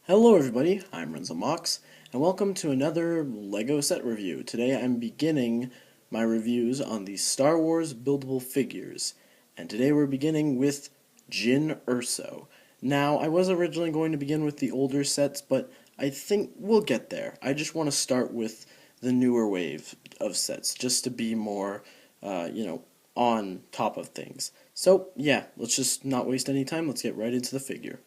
Hello everybody, I'm Renzo Mox, and welcome to another LEGO set review. Today I'm beginning my reviews on the Star Wars buildable figures, and today we're beginning with Jyn Erso. Now, I was originally going to begin with the older sets, but I think we'll get there. I just want to start with the newer wave of sets, just to be more, on top of things. So, yeah, let's just not waste any time, let's get right into the figure.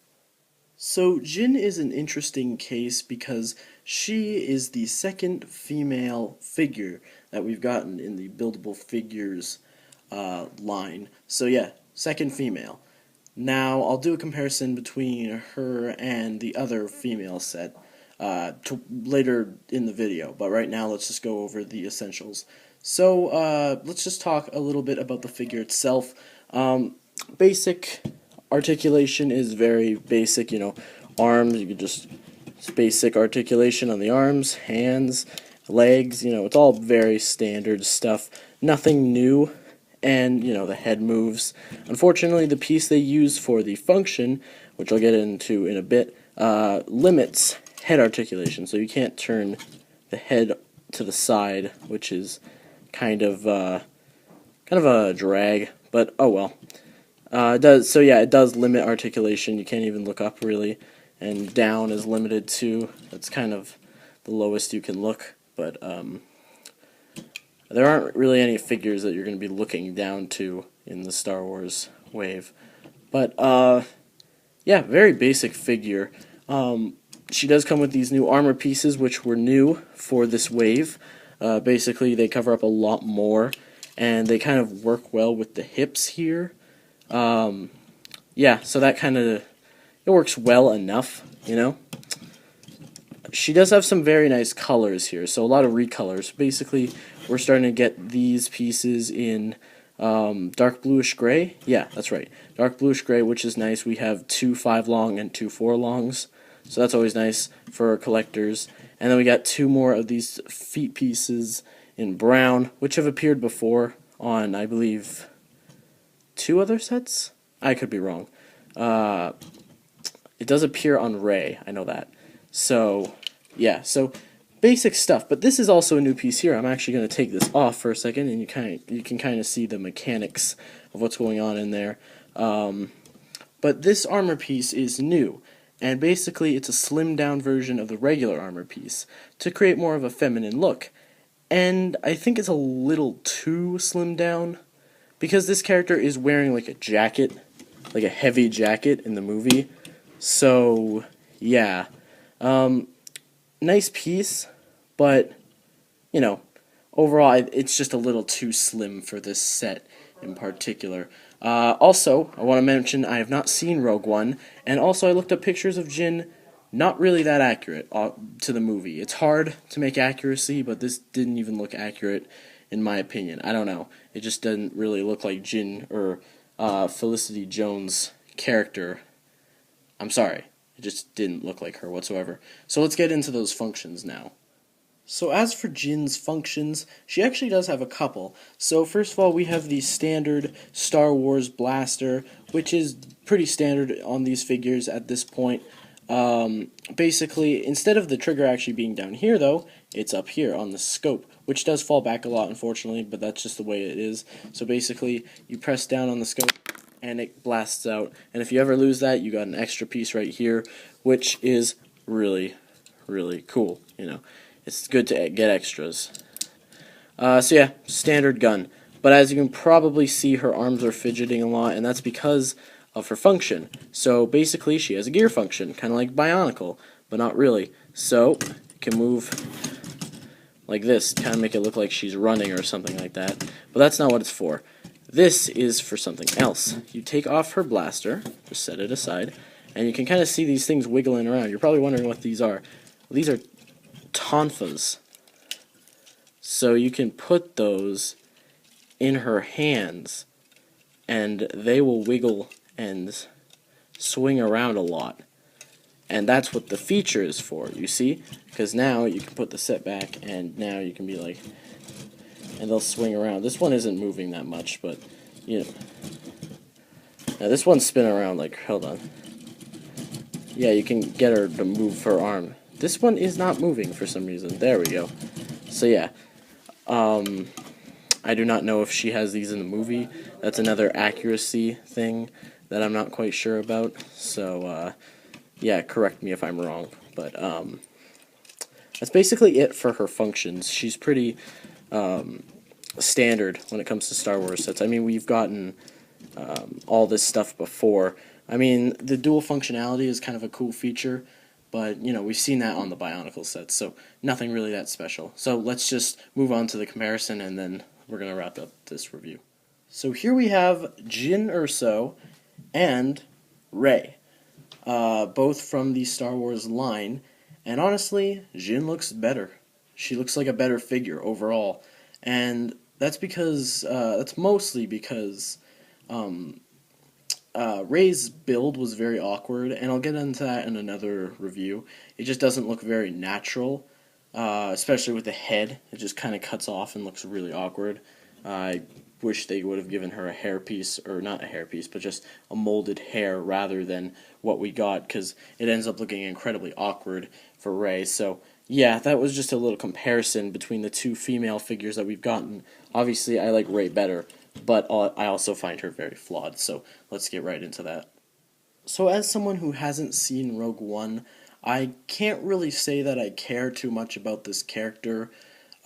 So Jyn is an interesting case because she is the second female figure that we've gotten in the buildable figures line. So yeah, second female. Now I'll do a comparison between her and the other female set later in the video, but right now let's just go over the essentials. So let's just talk a little bit about the figure itself. Basic articulation is very basic, arms, you could just, it's basic articulation on the arms, hands, legs, it's all very standard stuff, nothing new, and, the head moves. Unfortunately, the piece they use for the function, which I'll get into in a bit, limits head articulation, so you can't turn the head to the side, which is kind of a drag, but oh well. It does limit articulation. You can't even look up really, and down is limited too. That's kind of the lowest you can look, but there aren't really any figures that you're going to be looking down to in the Star Wars wave. But yeah, very basic figure. She does come with these new armor pieces, which were new for this wave. Basically, they cover up a lot more, and they kind of work well with the hips here. Yeah, so that it works well enough, She does have some very nice colors here, so a lot of recolors. Basically, we're starting to get these pieces in dark bluish gray. Yeah, that's right. Dark bluish gray, which is nice. We have 2 5-long and 2 4-longs, so that's always nice for collectors. And then we got 2 more of these feet pieces in brown, which have appeared before on, I believe, 2 other sets? I could be wrong. It does appear on Rey, I know that. So, yeah, so basic stuff. But this is also a new piece here. I'm actually going to take this off for a second, and you can kind of see the mechanics of what's going on in there. But this armor piece is new, and basically it's a slimmed down version of the regular armor piece to create more of a feminine look. And I think it's a little too slimmed down, because this character is wearing like a jacket, like a heavy jacket in the movie. So, yeah. Nice piece, but, overall it's just a little too slim for this set in particular. Also, I want to mention I have not seen Rogue One, and also I looked up pictures of Jyn, not really that accurate to the movie. It's hard to make accuracy, but this didn't even look accurate in my opinion. I don't know. It just doesn't really look like Jyn or Felicity Jones' character. I'm sorry. It just didn't look like her whatsoever. So let's get into those functions now. So as for Jyn's functions, she actually does have a couple. So first of all, we have the standard Star Wars blaster, which is pretty standard on these figures at this point. Basically, instead of the trigger actually being down here, though, it's up here on the scope, which does fall back a lot, unfortunately, but that's just the way it is. So basically, you press down on the scope, and it blasts out. And if you ever lose that, you got an extra piece right here, which is really, really cool. It's good to get extras. So yeah, standard gun. But as you can probably see, her arms are fidgeting a lot, and that's because of her function. So basically, she has a gear function, kind of like Bionicle, but not really. So you can move like this, kind of make it look like she's running or something like that. But that's not what it's for. This is for something else. You take off her blaster, just set it aside, and you can kind of see these things wiggling around. You're probably wondering what these are. Well, these are tonfas. So you can put those in her hands, and they will wiggle and swing around a lot. And that's what the feature is for, you see? Because now you can put the set back, and now you can be like, and they'll swing around. This one isn't moving that much, but, Now this one's spinning around like, hold on. Yeah, you can get her to move her arm. This one is not moving for some reason. There we go. So yeah, I do not know if she has these in the movie. That's another accuracy thing that I'm not quite sure about. So yeah, correct me if I'm wrong. But that's basically it for her functions. She's pretty standard when it comes to Star Wars sets. I mean, we've gotten all this stuff before. I mean, the dual functionality is kind of a cool feature, but you know, we've seen that on the Bionicle sets, so nothing really that special. So let's just move on to the comparison, and then we're gonna wrap up this review. So here we have Jyn Erso and Rey, both from the Star Wars line, and honestly, Jyn looks better. She looks like a better figure overall, and that's mostly because Rey's build was very awkward, and I'll get into that in another review. It just doesn't look very natural, especially with the head. It just kind of cuts off and looks really awkward. I wish they would have given her a hairpiece, or not a hairpiece, but just a molded hair rather than what we got, because it ends up looking incredibly awkward for Rey. So yeah, that was just a little comparison between the two female figures that we've gotten. Obviously, I like Rey better, but I also find her very flawed, so let's get right into that. So as someone who hasn't seen Rogue One, I can't really say that I care too much about this character.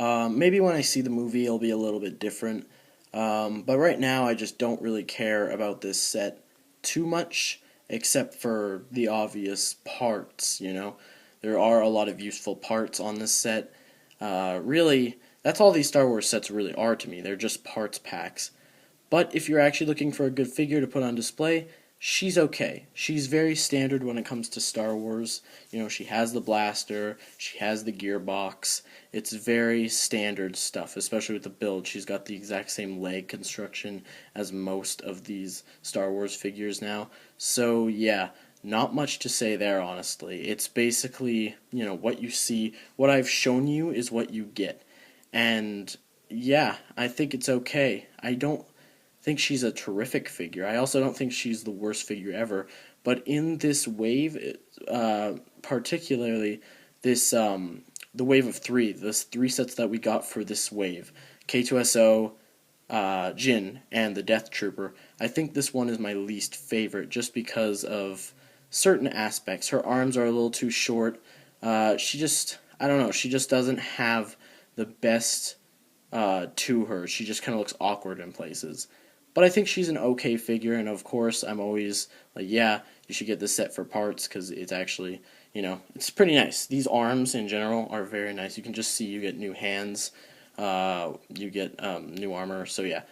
Maybe when I see the movie it'll be a little bit different, but right now I just don't really care about this set too much, except for the obvious parts, you know? There are a lot of useful parts on this set. Really, that's all these Star Wars sets really are to me. They're just parts packs. But if you're actually looking for a good figure to put on display, she's okay. She's very standard when it comes to Star Wars. You know, she has the blaster, she has the gearbox. It's very standard stuff, especially with the build. She's got the exact same leg construction as most of these Star Wars figures now. So, yeah, not much to say there, honestly. It's basically, you know, what you see. What I've shown you is what you get. And, yeah, I think it's okay. I don't think she's a terrific figure. I also don't think she's the worst figure ever. But in this wave, particularly this the wave of three, this three sets that we got for this wave, K2SO, Jyn, and the Death Trooper, I think this one is my least favorite just because of certain aspects. Her arms are a little too short. I don't know, she just doesn't have the best to her. She just kind of looks awkward in places. But I think she's an okay figure, and of course, I'm always like, yeah, you should get this set for parts, because it's actually, you know, it's pretty nice. These arms, in general, are very nice. You can just see you get new hands, you get new armor, so yeah.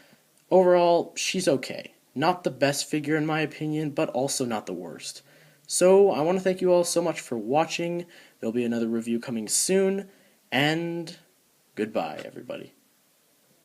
Overall, she's okay. Not the best figure, in my opinion, but also not the worst. So, I want to thank you all so much for watching. There'll be another review coming soon, and goodbye, everybody.